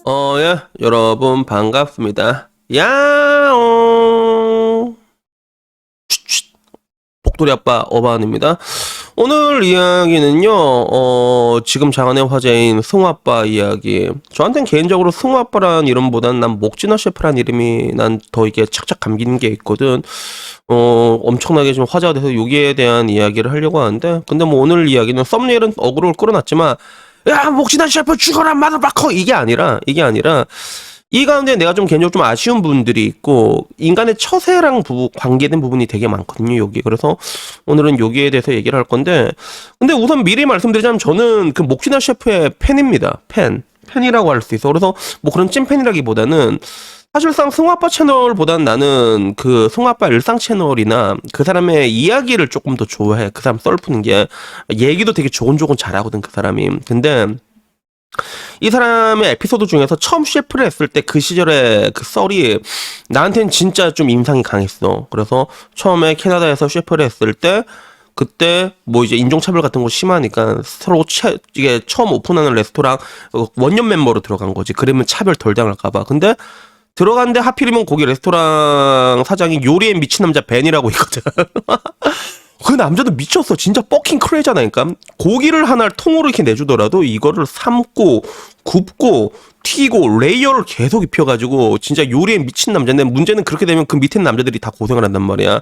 예, 여러분 반갑습니다. 야옹. 복돌이 아빠 어반입니다. 오늘 이야기는요, 지금 장안의 화제인 승우 아빠 이야기. 저한텐 개인적으로 승우 아빠란 이름보다는 난 목진호 셰프란 이름이 난 더 이게 착착 감기는 게 있거든. 엄청나게 좀 화제가 돼서 여기에 대한 이야기를 하려고 하는데, 근데 뭐 오늘 이야기는 썸네일은 어그로를 끌어놨지만, 야, 목진호 셰프 죽어라, 마더바커! 이게 아니라, 이 가운데 내가 좀 개인적으로 좀 아쉬운 부분들이 있고 인간의 처세랑 관계된 부분이 되게 많거든요, 여기. 그래서 오늘은 여기에 대해서 얘기를 할 건데, 근데 우선 미리 말씀드리자면 저는 그 목진아 셰프의 팬입니다. 팬이라고 할 수 있어. 그래서 뭐 그런 찐팬이라기보다는 사실상 승우아빠 채널보다는 나는 그 승우아빠 일상 채널이나 그 사람의 이야기를 조금 더 좋아해. 그 사람 썰 푸는 게 얘기도 되게 조곤조곤 잘하거든, 그 사람이. 근데 이 사람의 에피소드 중에서 처음 셰프를 했을 때 그 시절의 그 썰이 나한테는 진짜 좀 인상이 강했어. 그래서 처음에 캐나다에서 셰프를 했을 때 그때 뭐 이제 인종차별 같은 거 심하니까 서로 이게 처음 오픈하는 레스토랑 원년 멤버로 들어간 거지. 그러면 차별 덜 당할까봐. 근데 들어갔는데 하필이면 거기 레스토랑 사장이 요리에 미친 남자 벤이라고 있거든. 그 남자도 미쳤어. 진짜 뻑킹 크레이잖아니까. 고기를 하나를 통으로 이렇게 내주더라도 이거를 삶고 굽고 튀고 레이어를 계속 입혀가지고 진짜 요리에 미친 남자인데, 문제는 그렇게 되면 그 밑에 남자들이 다 고생을 한단 말이야.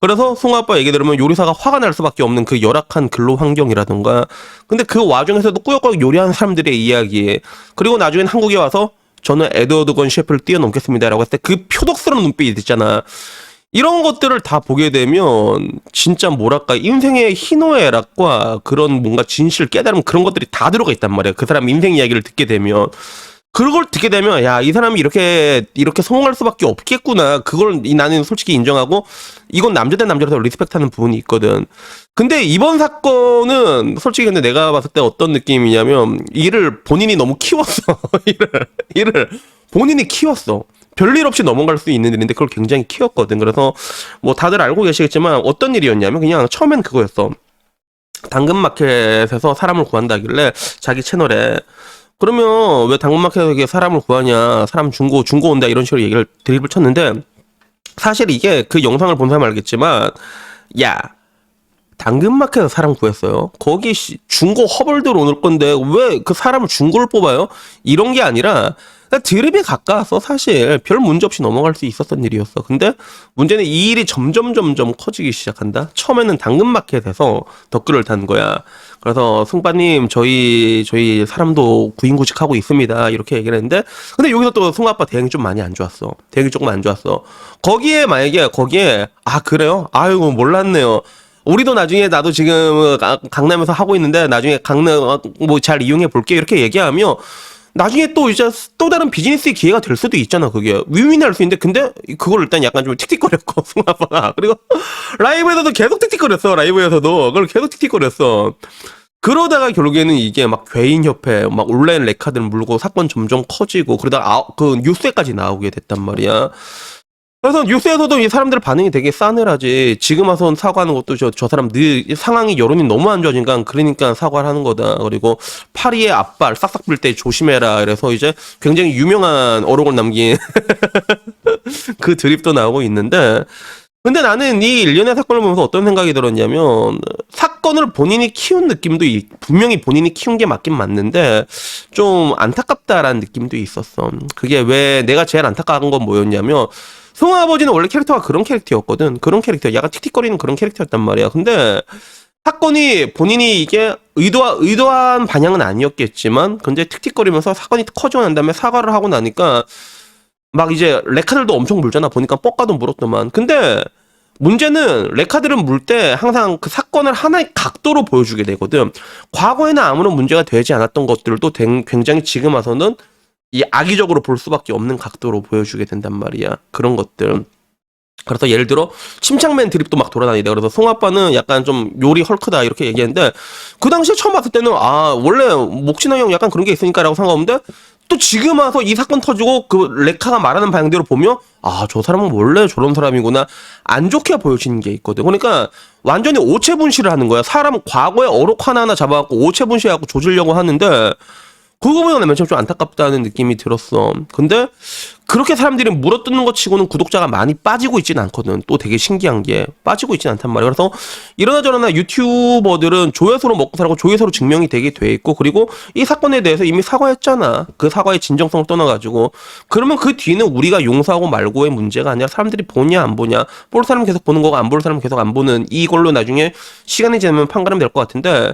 그래서 승우 아빠 얘기 들으면 요리사가 화가 날 수밖에 없는 그 열악한 근로 환경이라던가, 근데 그 와중에서도 꾸역꾸역 요리하는 사람들의 이야기, 그리고 나중엔 한국에 와서 저는 에드워드 건 셰프를 뛰어넘겠습니다라고 했을 때 그 표독스러운 눈빛이 있잖아. 이런 것들을 다 보게 되면 진짜 뭐랄까, 인생의 희노애락과 그런 뭔가 진실, 깨달음, 그런 것들이 다 들어가 있단 말이야. 그 사람 인생 이야기를 듣게 되면, 그걸 듣게 되면 야, 이 사람이 이렇게 성공할 수밖에 없겠구나. 그걸 나는 솔직히 인정하고, 이건 남자 대 남자라서 리스펙트하는 부분이 있거든. 근데 이번 사건은 솔직히 근데 내가 봤을 때 어떤 느낌이냐면, 이를 본인이 너무 키웠어. 이를 본인이 키웠어. 별일 없이 넘어갈 수 있는 일인데 그걸 굉장히 키웠거든. 그래서 뭐 다들 알고 계시겠지만 어떤 일이었냐면 그냥 처음엔 그거였어. 당근마켓에서 사람을 구한다길래 자기 채널에, 그러면 왜 당근마켓에 사람을 구하냐, 사람 중고 온다, 이런 식으로 얘기를 드립을 쳤는데, 사실 이게 그 영상을 본 사람 알겠지만, 야, 당근마켓에서 사람 구했어요. 거기 중고 허벌들 오늘 건데 왜 그 사람을 중고를 뽑아요? 이런 게 아니라 드립에 가까웠어. 사실 별 문제 없이 넘어갈 수 있었던 일이었어. 근데 문제는 이 일이 점점 커지기 시작한다. 처음에는 당근마켓에서 덧글을 단 거야. 그래서 승빠님, 저희 사람도 구인구직하고 있습니다, 이렇게 얘기를 했는데, 근데 여기서 또 승우 아빠 대응이 좀 많이 안 좋았어. 대응이 조금 안 좋았어. 거기에 아, 그래요? 아이고, 몰랐네요. 우리도 나중에, 나도 지금 강남에서 하고 있는데 나중에 강남 뭐 잘 이용해 볼게, 이렇게 얘기하며 나중에 또 이제 또 다른 비즈니스의 기회가 될 수도 있잖아. 그게 윈윈이 할 수 있는데, 근데 그걸 일단 약간 좀 틱틱거렸고 승우 아빠가. 그리고 라이브에서도 계속 틱틱거렸어. 라이브에서도 그걸 계속 틱틱거렸어. 그러다가 결국에는 이게 막 괴인협회, 막 온라인 레카드를 물고 사건 점점 커지고, 그러다가 그 뉴스에까지 나오게 됐단 말이야. 그래서 뉴스에서도 이 사람들 반응이 되게 싸늘하지. 지금 와서 사과하는 것도 저 사람 상황이, 여론이 너무 안 좋아지니까 그러니까 사과를 하는 거다. 그리고 파리의 앞발 싹싹 빌 때 조심해라. 그래서 이제 굉장히 유명한 어록을 남긴 그 드립도 나오고 있는데, 근데 나는 이 일련의 사건을 보면서 어떤 생각이 들었냐면, 사건을 본인이 키운 느낌도 분명히 본인이 키운 게 맞긴 맞는데 좀 안타깝다라는 느낌도 있었어. 그게 왜 내가 제일 안타까운 건 뭐였냐면, 승우 아버지는 원래 캐릭터가 그런 캐릭터였거든. 그런 캐릭터, 약간 틱틱거리는 그런 캐릭터였단 말이야. 근데 사건이 본인이 이게 의도한 방향은 아니었겠지만, 근데 틱틱거리면서 사건이 커지고 난 다음에 사과를 하고 나니까 막 이제 레카들도 엄청 물잖아. 보니까 뻑가도 물었더만. 근데 문제는 레카들은 물 때 항상 그 사건을 하나의 각도로 보여주게 되거든. 과거에는 아무런 문제가 되지 않았던 것들도 굉장히 지금 와서는 이 악의적으로 볼 수밖에 없는 각도로 보여주게 된단 말이야. 그런 것들. 그래서 예를 들어 침착맨 드립도 막 돌아다니다. 그래서 송 아빠는 약간 좀 요리 헐크다, 이렇게 얘기했는데, 그 당시에 처음 봤을 때는 아, 원래 목진호 형 약간 그런 게 있으니까라고 상관없는데, 또 지금 와서 이 사건 터지고 그 레카가 말하는 방향대로 보면 아, 저 사람은 원래 저런 사람이구나, 안 좋게 보여지는 게 있거든. 그러니까 완전히 오체분실을 하는 거야. 사람 과거의 어록 하나하나 잡아갖고 오체분실해갖고 조지려고 하는데, 그거 보면 맨 처음 좀 안타깝다는 느낌이 들었어. 근데 그렇게 사람들이 물어뜯는 것 치고는 구독자가 많이 빠지고 있진 않거든. 또 되게 신기한 게 빠지고 있진 않단 말이야. 그래서 이러나 저러나 유튜버들은 조회수로 먹고 살고 조회수로 증명이 되게 돼 있고, 그리고 이 사건에 대해서 이미 사과했잖아. 그 사과의 진정성을 떠나가지고. 그러면 그 뒤는 우리가 용서하고 말고의 문제가 아니라 사람들이 보냐 안 보냐, 볼 사람 계속 보는 거고 안 볼 사람 계속 안 보는, 이걸로 나중에 시간이 지나면 판가름 될 것 같은데,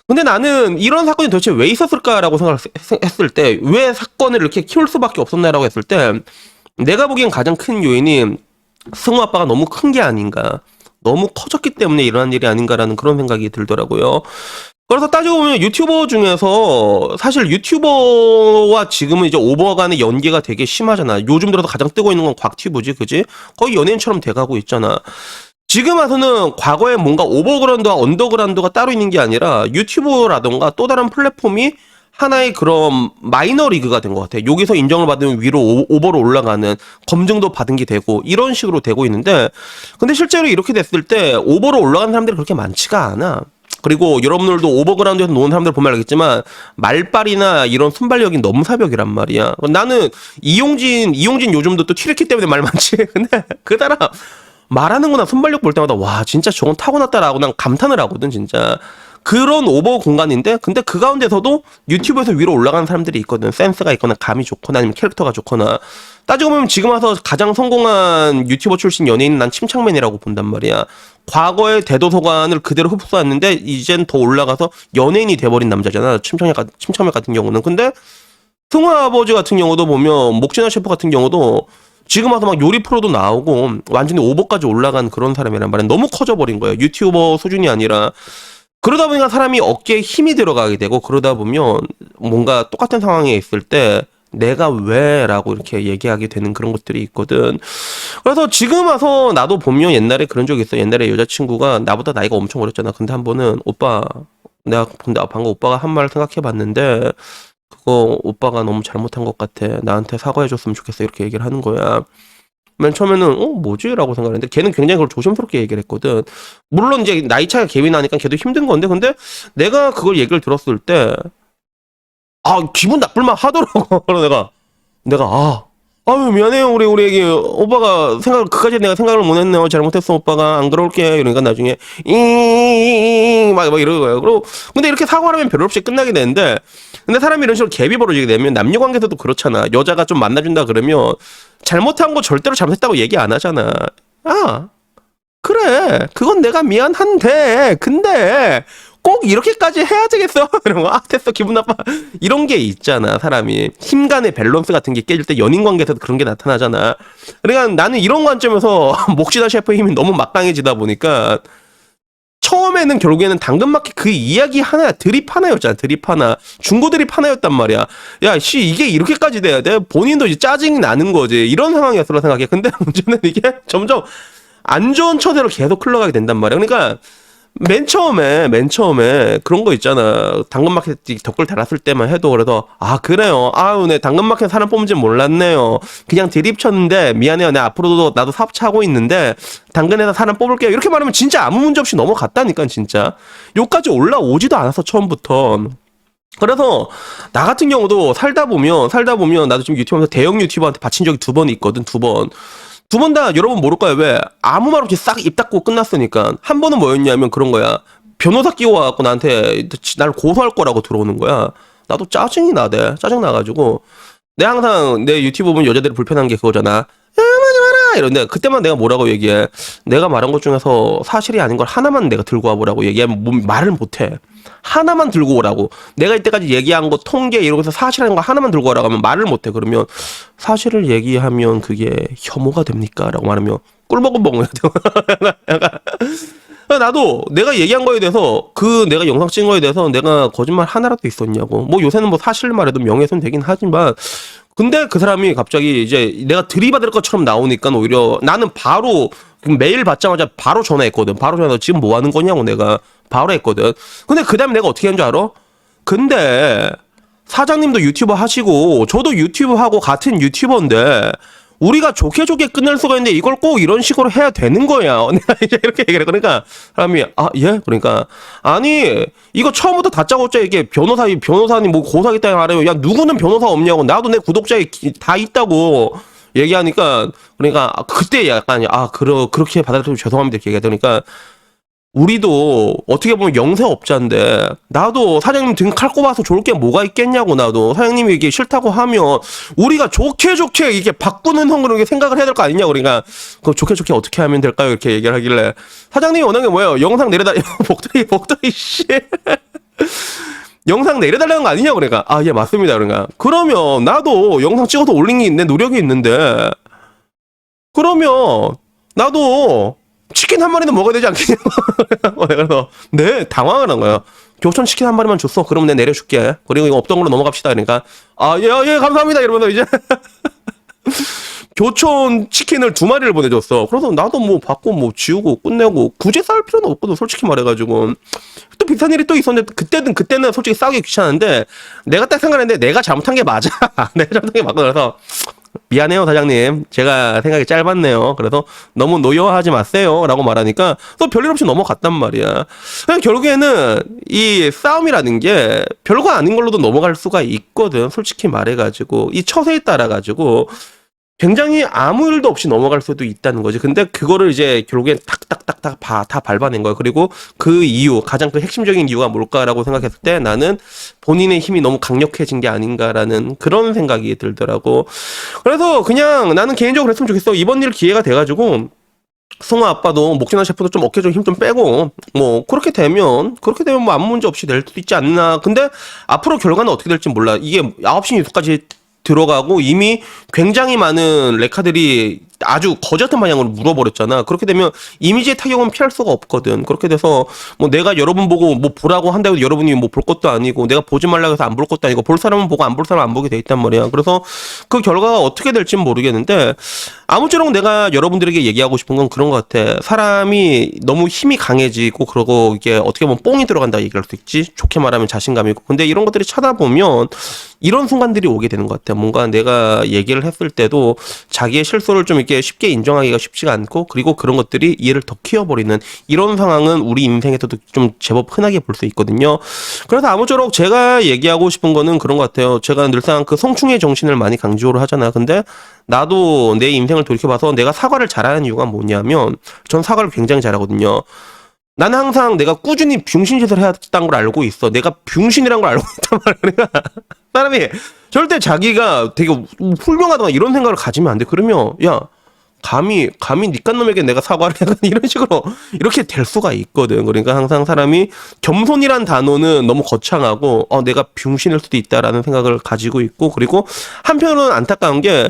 근데 나는 이런 사건이 도대체 왜 있었을까라고 생각했을 때, 왜 사건을 이렇게 키울 수밖에 없었나라고 했을 때, 내가 보기엔 가장 큰 요인이 승우 아빠가 너무 큰 게 아닌가, 너무 커졌기 때문에 일어난 일이 아닌가라는 그런 생각이 들더라고요. 그래서 따지고 보면 유튜버 중에서 사실 유튜버와 지금은 이제 오버 간의 연계가 되게 심하잖아. 요즘 들어서 가장 뜨고 있는 건 곽튜브지, 그지? 거의 연예인처럼 돼가고 있잖아. 지금 와서는 과거에 뭔가 오버그라운드와 언더그라운드가 따로 있는 게 아니라 유튜브라던가 또 다른 플랫폼이 하나의 그런 마이너 리그가 된 것 같아. 여기서 인정을 받으면 위로 오버로 올라가는, 검증도 받은 게 되고 이런 식으로 되고 있는데, 근데 실제로 이렇게 됐을 때 오버로 올라가는 사람들이 그렇게 많지가 않아. 그리고 여러분들도 오버그라운드에서 노는 사람들 보면 알겠지만 말빨이나 이런 순발력이 넘사벽이란 말이야. 나는 이용진 요즘도 또 튀르키 때문에 말 많지. 근데 그 사람 말하는 거나 순발력 볼 때마다 와 진짜 저건 타고났다라고 난 감탄을 하거든 진짜. 그런 오버 공간인데, 근데 그 가운데서도 유튜브에서 위로 올라가는 사람들이 있거든. 센스가 있거나 감이 좋거나 아니면 캐릭터가 좋거나. 따지고 보면 지금 와서 가장 성공한 유튜버 출신 연예인은 난 침착맨이라고 본단 말이야. 과거의 대도서관을 그대로 흡수했는데 이젠 더 올라가서 연예인이 돼버린 남자잖아. 침착맨 같은 경우는. 근데 승우 아버지 같은 경우도 보면, 목진아 셰프 같은 경우도 지금 와서 막 요리 프로도 나오고 완전히 오버까지 올라간 그런 사람이란 말이야. 너무 커져버린 거야. 유튜버 수준이 아니라. 그러다 보니까 사람이 어깨에 힘이 들어가게 되고, 그러다 보면 뭔가 똑같은 상황에 있을 때 내가 왜? 라고 이렇게 얘기하게 되는 그런 것들이 있거든. 그래서 지금 와서 나도 보면 옛날에 그런 적이 있어. 옛날에 여자친구가 나보다 나이가 엄청 어렸잖아. 근데 한 번은 오빠, 내가 근데 방금 오빠가 한 말을 생각해 봤는데 그거 오빠가 너무 잘못한 것 같아. 나한테 사과해 줬으면 좋겠어. 이렇게 얘기를 하는 거야. 맨 처음에는 뭐지? 라고 생각했는데 걔는 굉장히 그걸 조심스럽게 얘기를 했거든. 물론 이제 나이 차이가 갭이 나니까 걔도 힘든 건데, 근데 내가 그걸 얘기를 들었을 때 기분 나쁠만 하더라고. 그래서 내가 아유 미안해요 우리 애기 오빠가 그까지 내가 생각을 못했네요. 잘못했어 오빠가, 안 그럴게. 이러니까 나중에 막 이러는 거예요. 그리고 근데 이렇게 사과를 하면 별로 없이 끝나게 되는데, 근데 사람이 이런 식으로 갭이 벌어지게 되면 남녀 관계에서도 그렇잖아. 여자가 좀 만나준다 그러면 잘못한 거 절대로 잘못했다고 얘기 안 하잖아. 그래 그건 내가 미안한데 근데 꼭 이렇게까지 해야 되겠어? 이러면 됐어 기분 나빠. 이런 게 있잖아. 사람이 힘 간의 밸런스 같은 게 깨질 때 연인 관계에서도 그런 게 나타나잖아. 그러니까 나는 이런 관점에서 목시다 셰프의 힘이 너무 막강해지다 보니까 처음에는 결국에는 당근마켓 그 이야기 하나야. 드립 하나였잖아. 드립 하나. 중고 드립 하나였단 말이야. 야, 이게 이렇게까지 돼야 돼? 본인도 이제 짜증이 나는 거지. 이런 상황이었으라 생각해. 근데 문제는 이게 점점 안 좋은 처대로 계속 흘러가게 된단 말이야. 그러니까 맨 처음에 그런 거 있잖아. 당근마켓 댓글 달았을 때만 해도 그래도 그래요. 네 당근마켓 사람 뽑은지 몰랐네요. 그냥 드립 쳤는데 미안해요. 내 앞으로도 나도 사업차 하고 있는데 당근에서 사람 뽑을게요. 이렇게 말하면 진짜 아무 문제 없이 넘어갔다니까 진짜. 요까지 올라오지도 않았어 처음부터. 그래서 나 같은 경우도 살다 보면 나도 지금 유튜브에서 대형 유튜버한테 바친 적이 2번 있거든. 2번 다 여러분 모를까요? 왜? 아무 말 없이 싹 입 닫고 끝났으니까. 한 번은 뭐였냐면 그런 거야. 변호사 끼워갖고 나한테 날 고소할 거라고 들어오는 거야. 나도 짜증이 나대. 짜증 나가지고 내가 항상 내 유튜브 보면 여자들이 불편한 게 그거잖아. 하지 마라 이런데 그때만 내가 뭐라고 얘기해. 내가 말한 것 중에서 사실이 아닌 걸 하나만 내가 들고 와보라고 얘기하면 말을 못해. 하나만 들고 오라고. 내가 이때까지 얘기한 거 통계 이러면서 사실이라는 거 하나만 들고 오라고 하면 말을 못해. 그러면 사실을 얘기하면 그게 혐오가 됩니까? 라고 말하면 꿀먹은먹은 거야. 나도 내가 얘기한 거에 대해서 내가 영상 찍은 거에 대해서 내가 거짓말 하나라도 있었냐고. 뭐 요새는 뭐 사실 말해도 명예훼손 되긴 하지만, 근데 그 사람이 갑자기 이제 내가 들이받을 것처럼 나오니까 오히려 나는 바로 메일 받자마자 바로 전화했거든. 바로 전화해서 지금 뭐 하는 거냐고 내가 바로 했거든. 근데 그 다음에 내가 어떻게 한 줄 알아? 근데 사장님도 유튜버 하시고 저도 유튜브 하고 같은 유튜버인데 우리가 좋게 좋게 끝낼 수가 있는데 이걸 꼭 이런 식으로 해야 되는 거야. 내가 이제 이렇게 얘기를 해. 그러니까 사람이 예? 그러니까 아니 이거 처음부터 다짜고짜 이게 변호사님 뭐 고사겠다 말해요. 야 누구는 변호사 없냐고. 나도 내 구독자에 다 있다고 얘기하니까 그러니까 그때 약간 그렇게 받아들여서 죄송합니다 이렇게 얘기하니까 우리도 어떻게 보면 영세업자인데 나도 사장님 등 칼 꼽아서 좋을 게 뭐가 있겠냐고. 나도 사장님이 이게 싫다고 하면 우리가 좋게 이게 바꾸는 형으로 생각을 해야 될 거 아니냐고. 그러니까 그 좋게 어떻게 하면 될까요 이렇게 얘기를 하길래 사장님이 원하는 게 뭐예요? 영상 내려다 복도이 씨 영상 내려달라는 거 아니냐고. 그러니까 예 맞습니다. 그러니까 그러면 나도 영상 찍어서 올린 게 있네, 노력이 있는데 그러면 나도 치킨 한 마리는 먹어야 되지 않겠냐고. 그래서 네 당황을 한 거예요. 교촌 치킨 한 마리만 줬어. 그럼 내가 내려줄게. 그리고 이거 없던 걸로 넘어갑시다. 그러니까 예 감사합니다 이러면서 이제 교촌 치킨을 2마리를 보내줬어. 그래서 나도 뭐 받고 뭐 지우고 끝내고 굳이 싸울 필요는 없거든 솔직히 말해가지고. 또 비슷한 일이 또 있었는데 그때는 솔직히 싸우기 귀찮은데 내가 딱 생각했는데 내가 잘못한 게 맞아. 내가 잘못한 게 맞고. 그래서 미안해요 사장님, 제가 생각이 짧았네요. 그래서 너무 노여워하지 마세요 라고 말하니까 또 별일 없이 넘어갔단 말이야. 결국에는 이 싸움이라는 게 별거 아닌 걸로도 넘어갈 수가 있거든 솔직히 말해가지고. 이 처세에 따라 가지고 굉장히 아무 일도 없이 넘어갈 수도 있다는 거지. 근데 그거를 이제 결국엔 탁탁탁탁 다 밟아낸 거예요. 그리고 그 이유, 가장 그 핵심적인 이유가 뭘까라고 생각했을 때 나는 본인의 힘이 너무 강력해진 게 아닌가라는 그런 생각이 들더라고. 그래서 그냥 나는 개인적으로 했으면 좋겠어. 이번 일 기회가 돼가지고 승우 아빠도 목진아 셰프도 좀 어깨 좀 힘 좀 빼고 뭐 그렇게 되면 뭐 아무 문제 없이 될 수도 있지 않나. 근데 앞으로 결과는 어떻게 될지 몰라. 이게 9시 뉴스까지 들어가고 이미 굉장히 많은 레카들이 아주 거지 같은 방향으로 물어버렸잖아. 그렇게 되면 이미지의 타격은 피할 수가 없거든. 그렇게 돼서 뭐 내가 여러분 보고 뭐 보라고 한다고 여러분이 뭐 볼 것도 아니고 내가 보지 말라고 해서 안 볼 것도 아니고 볼 사람은 보고 안 볼 사람은 안 보게 돼 있단 말이야. 그래서 그 결과가 어떻게 될지는 모르겠는데 아무쪼록 내가 여러분들에게 얘기하고 싶은 건 그런 것 같아. 사람이 너무 힘이 강해지고 그러고 이게 어떻게 보면 뽕이 들어간다 얘기할 수 있지. 좋게 말하면 자신감이고. 근데 이런 것들이 찾아보면 이런 순간들이 오게 되는 것 같아. 뭔가 내가 얘기를 했을 때도 자기의 실수를 좀 이렇게 쉽게 인정하기가 쉽지가 않고 그리고 그런 것들이 이해를 더 키워버리는 이런 상황은 우리 인생에서도 좀 제법 흔하게 볼 수 있거든요. 그래서 아무쪼록 제가 얘기하고 싶은 거는 그런 것 같아요. 제가 늘상 그 성충의 정신을 많이 강조를 하잖아. 근데 나도 내 인생을 돌이켜봐서 내가 사과를 잘하는 이유가 뭐냐면 전 사과를 굉장히 잘하거든요. 나는 항상 내가 꾸준히 병신짓을 해왔다는 걸 알고 있어. 내가 병신이란 걸 알고 있단 말이야. 사람이 절대 자기가 되게 훌륭하다거나 이런 생각을 가지면 안 돼. 그러면 야 감히 니깐 놈에게 내가 사과를 해. 이런 식으로 이렇게 될 수가 있거든. 그러니까 항상 사람이 겸손이란 단어는 너무 거창하고 내가 병신일 수도 있다라는 생각을 가지고 있고 그리고 한편으로는 안타까운 게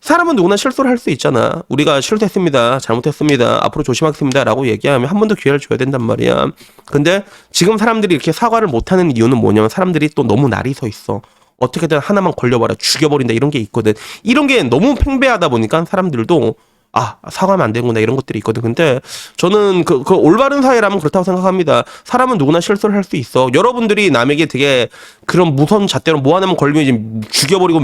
사람은 누구나 실수를 할 수 있잖아. 우리가 실수했습니다. 잘못했습니다. 앞으로 조심하겠습니다. 라고 얘기하면 한 번 더 기회를 줘야 된단 말이야. 근데 지금 사람들이 이렇게 사과를 못하는 이유는 뭐냐면 사람들이 또 너무 날이 서 있어. 어떻게든 하나만 걸려봐라. 죽여버린다. 이런 게 있거든. 이런 게 너무 팽배하다 보니까 사람들도 사과하면 안 되는구나 이런 것들이 있거든. 근데 저는 그 올바른 사회라면 그렇다고 생각합니다. 사람은 누구나 실수를 할 수 있어. 여러분들이 남에게 되게 그런 무서운 잣대로 뭐 하나만 걸리면 이제 죽여버리고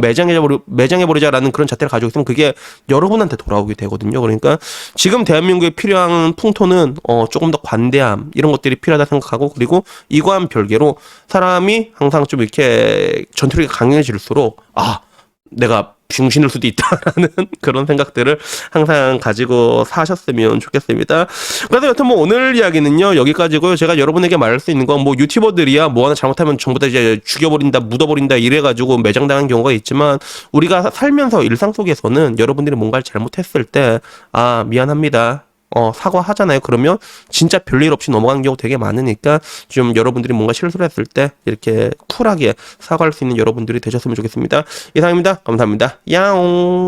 매장해버리자라는 그런 잣대를 가지고 있으면 그게 여러분한테 돌아오게 되거든요. 그러니까 지금 대한민국에 필요한 풍토는 조금 더 관대함 이런 것들이 필요하다 생각하고 그리고 이거와는 별개로 사람이 항상 좀 이렇게 전투력이 강해질수록 내가 병신일 수도 있다라는 그런 생각들을 항상 가지고 사셨으면 좋겠습니다. 그래서 여튼 뭐 오늘 이야기는요 여기까지고요. 제가 여러분에게 말할 수 있는 건 뭐 유튜버들이야 뭐 하나 잘못하면 전부 다 이제 죽여버린다 묻어버린다 이래가지고 매장당한 경우가 있지만 우리가 살면서 일상 속에서는 여러분들이 뭔가를 잘못했을 때 미안합니다 사과하잖아요. 그러면 진짜 별일 없이 넘어가는 경우 되게 많으니까 좀 여러분들이 뭔가 실수를 했을 때 이렇게 쿨하게 사과할 수 있는 여러분들이 되셨으면 좋겠습니다. 이상입니다. 감사합니다. 야옹.